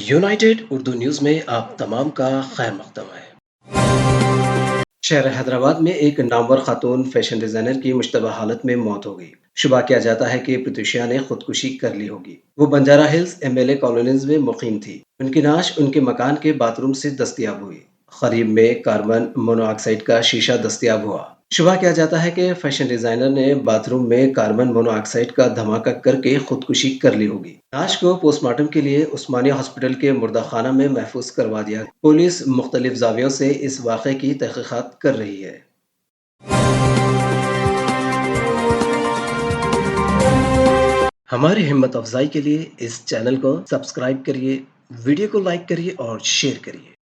United Urdu news में आप तमाम का खैर मकदम है। शहर हैदराबाद में एक नामवर खातून फैशन डिजाइनर की मुश्तबा हालत में मौत हो गई। शुबा किया जाता है कि प्रत्युषा ने खुदकुशी कर ली होगी। वो बंजारा हिल्स एमएलए कॉलोनीज में मुकीम थी। उनकी नाश उनके मकान के बाथरूम से दस्तयाब हुई। करीब में कार्बन मोनोऑक्साइड का शीशा दस्तयाब हुआ। शुबा किया जाता है कि फैशन डिजाइनर ने बाथरूम में कार्बन मोनोऑक्साइड का धमाका करके खुदकुशी कर ली होगी। लाश को पोस्टमार्टम के लिए उस्मानिया हॉस्पिटल के मुर्दा खाना में महफूज करवा दिया। पुलिस मुख्तलिफ जावियों से इस वाक़े की तहकीकात कर रही है। हमारी हिम्मत अफजाई के लिए इस चैनल को सब्सक्राइब करिए, वीडियो को लाइक करिए और शेयर करिए।